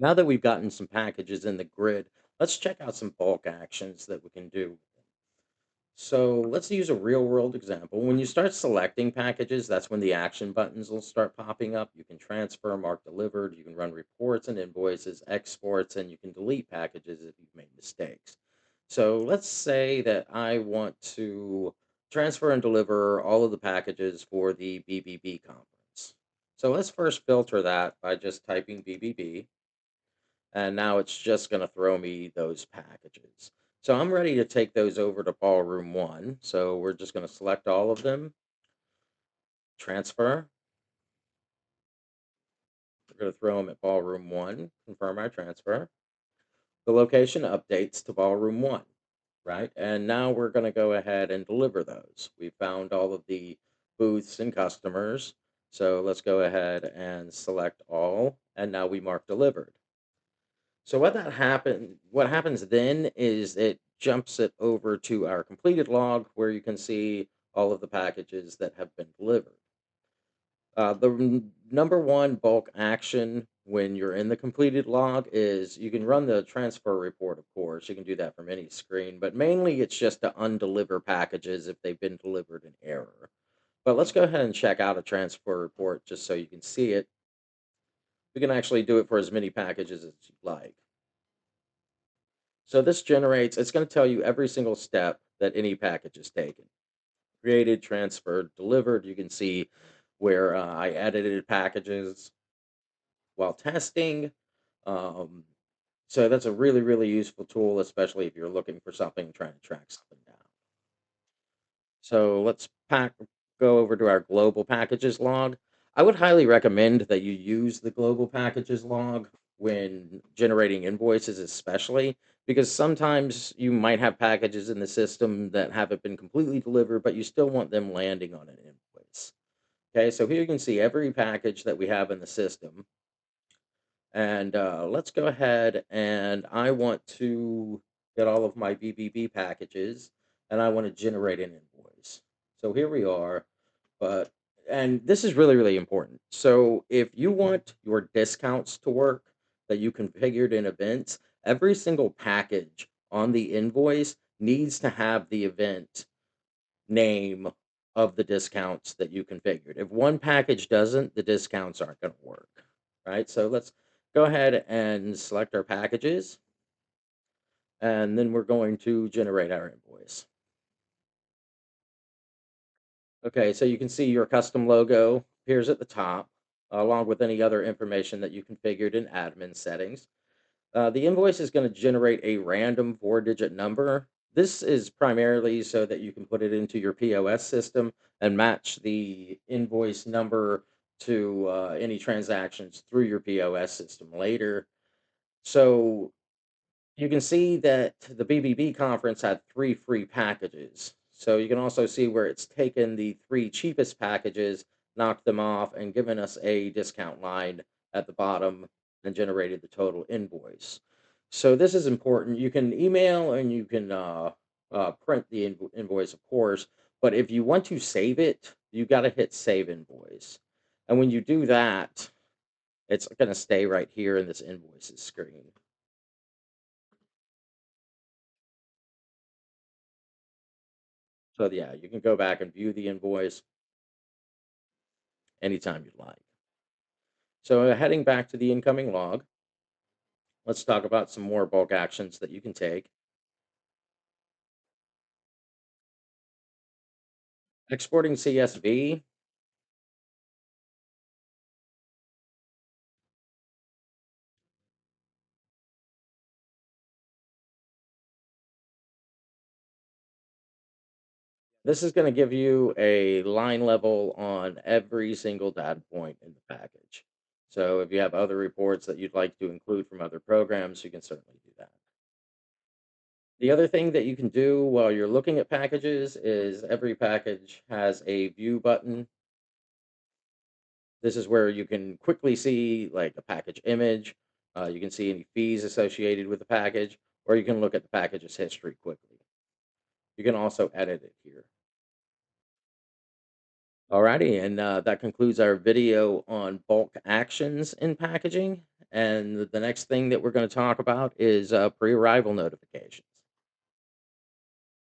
Now that we've gotten some packages in the grid, let's check out some bulk actions that we can do. So let's use a real world example. When you start selecting packages, that's when the action buttons will start popping up. You can transfer, mark delivered, you can run reports and invoices, exports, and you can delete packages if you've made mistakes. So let's say that I want to transfer and deliver all of the packages for the BBB conference. So let's first filter that by just typing BBB, and now it's just going to throw me those packages. So I'm ready to take those over to ballroom one. So we're just going to select all of them, transfer. We're going to throw them at ballroom one, confirm our transfer. The location updates to ballroom one, right? And now we're going to go ahead and deliver those. We found all of the booths and customers. So let's go ahead and select all. And now we mark delivered. So what happens then is it jumps it over to our completed log where you can see all of the packages that have been delivered. Number one bulk action when you're in the completed log is you can run the transfer report, of course. You can do that from any screen, but mainly it's just to undeliver packages if they've been delivered in error. But let's go ahead and check out a transfer report just so you can see it. We can actually do it for as many packages as you like. So this generates, it's going to tell you every single step that any package is taken. Created, transferred, delivered. You can see where I edited packages while testing. Um, so that's a really, really useful tool, especially if you're looking for something, trying to track something down. So go over to our global packages log. I would highly recommend that you use the global packages log when generating invoices, especially because sometimes you might have packages in the system that haven't been completely delivered, but you still want them landing on an invoice. Okay, so here you can see every package that we have in the system. And let's go ahead and I want to get all of my BBB packages and I want to generate an invoice. So here we are. But, and this is really, really important. So if you want your discounts to work that you configured in events, every single package on the invoice needs to have the event name of the discounts that you configured. If one package doesn't, the discounts aren't going to work, right? So let's go ahead and select our packages, and then we're going to generate our invoice. Okay, so you can see your custom logo appears at the top, along with any other information that you configured in admin settings. The invoice is going to generate a random four-digit number. This is primarily so that you can put it into your POS system and match the invoice number to any transactions through your POS system later. So you can see that the BBB conference had three free packages. So you can also see where it's taken the three cheapest packages, knocked them off, and given us a discount line at the bottom and generated the total invoice. So this is important. You can email and you can print the invoice, of course. But if you want to save it, you got to hit save invoice. And when you do that, it's going to stay right here in this invoices screen. So yeah, you can go back and view the invoice anytime you'd like. So heading back to the incoming log, let's talk about some more bulk actions that you can take. Exporting CSV. This is going to give you a line level on every single data point in the package. So if you have other reports that you'd like to include from other programs, you can certainly do that. The other thing that you can do while you're looking at packages is every package has a view button. This is where you can quickly see like a package image. You can see any fees associated with the package, or you can look at the package's history quickly. You can also edit it here. Alrighty, and that concludes our video on bulk actions in packaging. And the next thing that we're going to talk about is pre-arrival notifications.